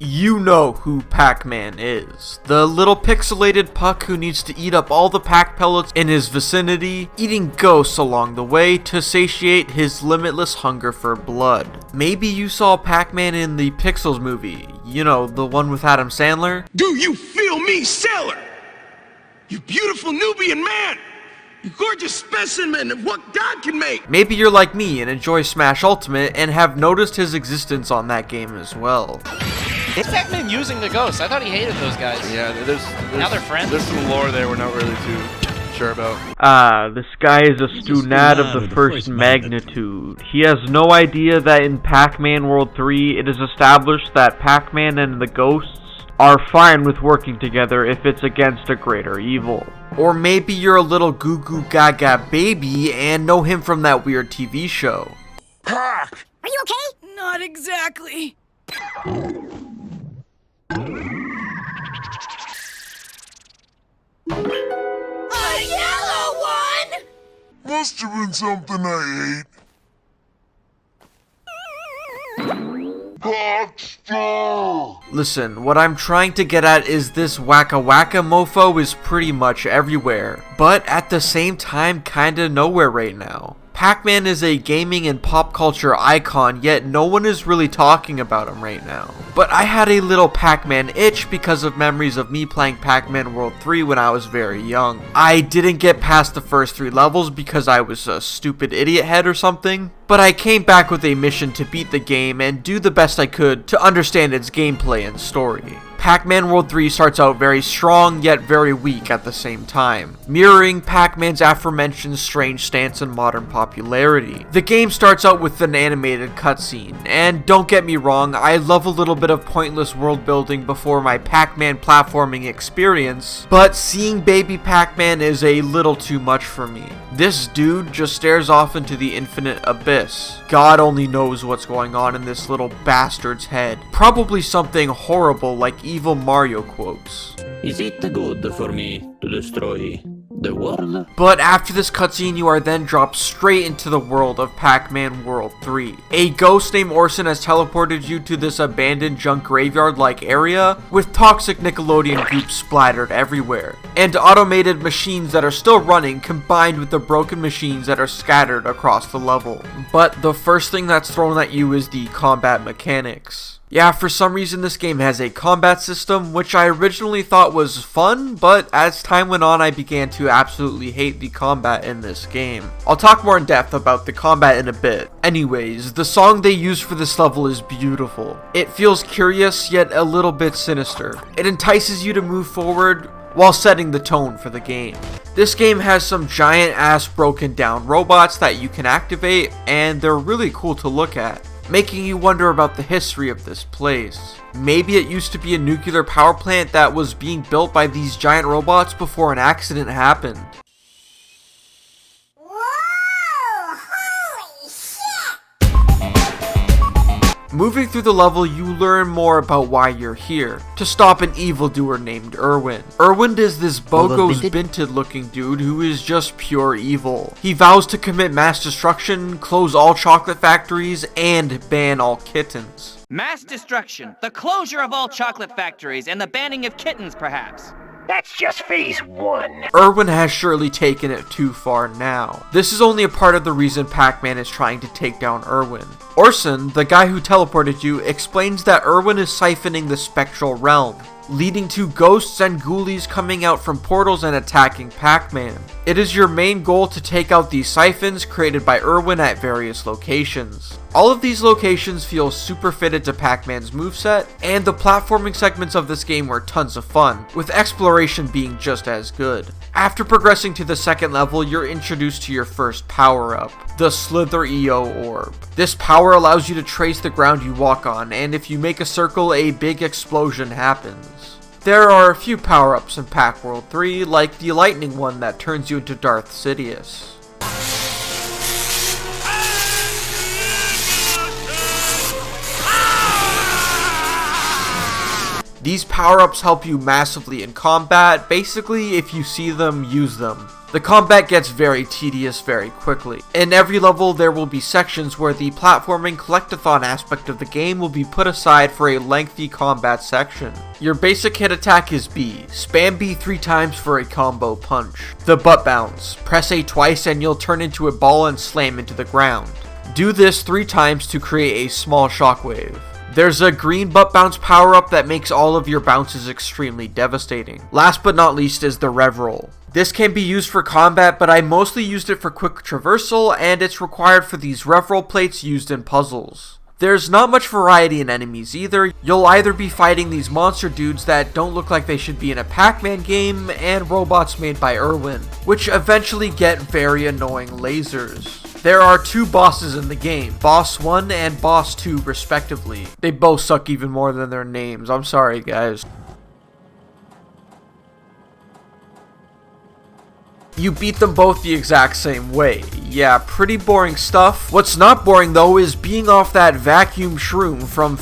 You know who Pac-Man is. The little pixelated puck who needs to eat up all the Pac pellets in his vicinity, eating ghosts along the way to satiate his limitless hunger for blood. Maybe you saw Pac-Man in the Pixels movie, you know, the one with Adam Sandler? Do you feel me, sailor? You beautiful Nubian man! You gorgeous specimen of what God can make! Maybe you're like me and enjoy Smash Ultimate and have noticed his existence on that game as well. Is Pac-Man using the ghosts? I thought he hated those guys. Yeah, Now they're friends? There's some lore there we're not really too sure about. This guy is a student of the first magnitude. He has no idea that in Pac-Man World 3, it is established that Pac-Man and the ghosts are fine with working together if it's against a greater evil. Or maybe you're a little goo goo gaga baby and know him from that weird TV show. Pac! Are you okay? Not exactly. A yellow one! Must have been something I ate. Listen, what I'm trying to get at is this wacka wacka mofo is pretty much everywhere, but at the same time kinda nowhere right now. Pac-Man is a gaming and pop culture icon, yet no one is really talking about him right now. But I had a little Pac-Man itch because of memories of me playing Pac-Man World 3 when I was very young. I didn't get past the first 3 levels because I was a stupid idiot head or something, but I came back with a mission to beat the game and do the best I could to understand its gameplay and story. Pac-Man World 3 starts out very strong, yet very weak at the same time, mirroring Pac-Man's aforementioned strange stance in modern popularity. The game starts out with an animated cutscene, and don't get me wrong, I love a little bit of pointless world building before my Pac-Man platforming experience, but seeing baby Pac-Man is a little too much for me. This dude just stares off into the infinite abyss. God only knows what's going on in this little bastard's head. Probably something horrible like evil Mario quotes. Is it good for me to destroy the world? But after this cutscene, you are then dropped straight into the world of Pac-Man World 3. A ghost named Orson has teleported you to this abandoned junk graveyard-like area with toxic Nickelodeon goop splattered everywhere, and automated machines that are still running combined with the broken machines that are scattered across the level. But the first thing that's thrown at you is the combat mechanics. Yeah, for some reason this game has a combat system, which I originally thought was fun, but as time went on I began to absolutely hate the combat in this game. I'll talk more in depth about the combat in a bit. Anyways, the song they use for this level is beautiful. It feels curious, yet a little bit sinister. It entices you to move forward while setting the tone for the game. This game has some giant ass broken down robots that you can activate, and they're really cool to look at, making you wonder about the history of this place. Maybe it used to be a nuclear power plant that was being built by these giant robots before an accident happened. Whoa! Holy shit! Moving through the level, you learn more about why you're here. To stop an evildoer named Irwin. Irwin is this bogo's binted looking dude who is just pure evil. He vows to commit mass destruction, close all chocolate factories, and ban all kittens. Mass destruction, the closure of all chocolate factories, and the banning of kittens, perhaps. That's just phase 1. Irwin has surely taken it too far now. This is only a part of the reason Pac-Man is trying to take down Irwin. Orson, the guy who teleported you, explains that Irwin is siphoning the spectral realm, leading to ghosts and ghoulies coming out from portals and attacking Pac-Man. It is your main goal to take out these siphons created by Irwin at various locations. All of these locations feel super fitted to Pac-Man's moveset, and the platforming segments of this game were tons of fun, with exploration being just as good. After progressing to the second level, you're introduced to your first power-up, the Slither EO Orb. This power allows you to trace the ground you walk on, and if you make a circle, a big explosion happens. There are a few power-ups in Pac World 3, like the lightning one that turns you into Darth Sidious. These power-ups help you massively in combat. Basically, if you see them, use them. The combat gets very tedious very quickly. In every level, there will be sections where the platforming collectathon aspect of the game will be put aside for a lengthy combat section. Your basic hit attack is B. Spam B 3 times for a combo punch. The butt bounce. Press A twice and you'll turn into a ball and slam into the ground. Do this 3 times to create a small shockwave. There's a green butt bounce power up that makes all of your bounces extremely devastating. Last but not least is the rev roll. This can be used for combat, but I mostly used it for quick traversal, and it's required for these rev roll plates used in puzzles. There's not much variety in enemies either. You'll either be fighting these monster dudes that don't look like they should be in a Pac-Man game, and robots made by Irwin, which eventually get very annoying lasers. There are 2 bosses in the game, Boss 1 and Boss 2 respectively. They both suck even more than their names, I'm sorry guys. You beat them both the exact same way. Yeah, pretty boring stuff. What's not boring though is being off that vacuum shroom from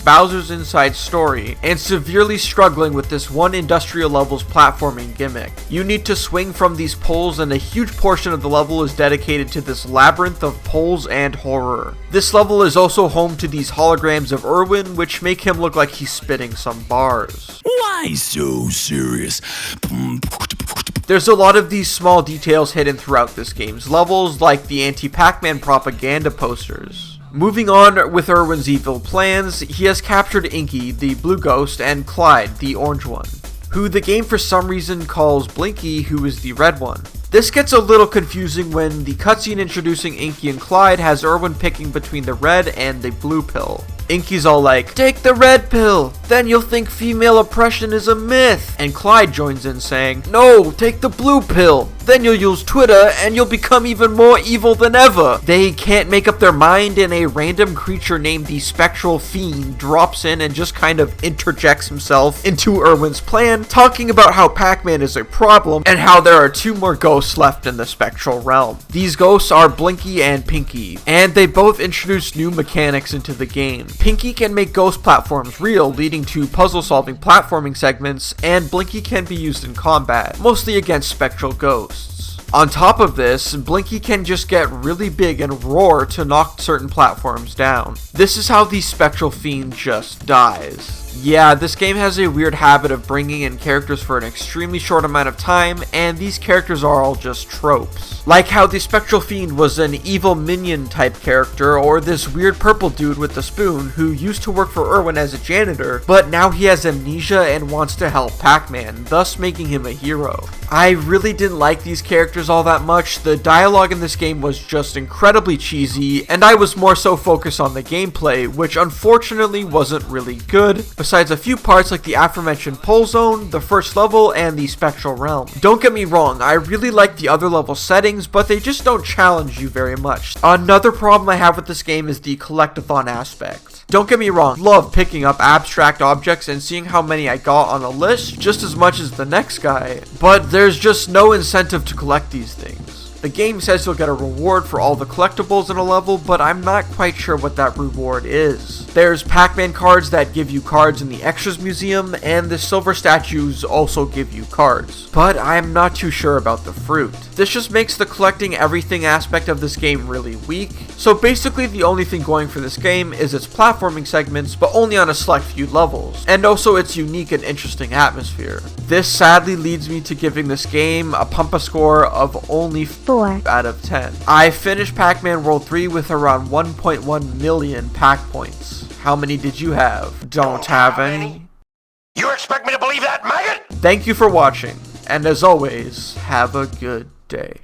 Bowser's Inside Story and severely struggling with this one industrial level's platforming gimmick. You need to swing from these poles and a huge portion of the level is dedicated to this labyrinth of poles and horror. This level is also home to these holograms of Irwin which make him look like he's spitting some bars. Why so serious? There's a lot of these small details hidden throughout this game's levels, like the anti-Pac-Man propaganda posters. Moving on with Irwin's evil plans, he has captured Inky, the blue ghost, and Clyde, the orange one, who the game for some reason calls Blinky, who is the red one. This gets a little confusing when the cutscene introducing Inky and Clyde has Irwin picking between the red and the blue pill. Inky's all like, "Take the red pill, then you'll think female oppression is a myth." And Clyde joins in saying, "No, take the blue pill, then you'll use Twitter and you'll become even more evil than ever." They can't make up their mind and a random creature named the Spectral Fiend drops in and just kind of interjects himself into Irwin's plan, talking about how Pac-Man is a problem and how there are 2 more ghosts left in the spectral realm. These ghosts are Blinky and Pinky, and they both introduce new mechanics into the game. Pinky can make ghost platforms real, leading to puzzle-solving platforming segments, and Blinky can be used in combat, mostly against spectral ghosts. On top of this, Blinky can just get really big and roar to knock certain platforms down. This is how the Spectral Fiend just dies. Yeah, this game has a weird habit of bringing in characters for an extremely short amount of time, and these characters are all just tropes. Like how the Spectral Fiend was an evil minion type character, or this weird purple dude with the spoon who used to work for Irwin as a janitor, but now he has amnesia and wants to help Pac-Man, thus making him a hero. I really didn't like these characters all that much. The dialogue in this game was just incredibly cheesy, and I was more so focused on the gameplay, which unfortunately wasn't really good, besides a few parts like the aforementioned pole zone, the first level, and the spectral realm. Don't get me wrong, I really like the other level settings, but they just don't challenge you very much. Another problem I have with this game is the collectathon aspect. Don't get me wrong, love picking up abstract objects and seeing how many I got on a list just as much as the next guy, but there's just no incentive to collect these things. The game says you'll get a reward for all the collectibles in a level, but I'm not quite sure what that reward is. There's Pac-Man cards that give you cards in the Extras Museum, and the silver statues also give you cards, but I'm not too sure about the fruit. This just makes the collecting everything aspect of this game really weak, so basically the only thing going for this game is its platforming segments, but only on a select few levels, and also its unique and interesting atmosphere. This sadly leads me to giving this game a Pumpa score of only 4 out of 10. I finished Pac-Man World 3 with around 1.1 million Pac points. How many did you have? Don't have any? You expect me to believe that, maggot? Thank you for watching, and as always, have a good day.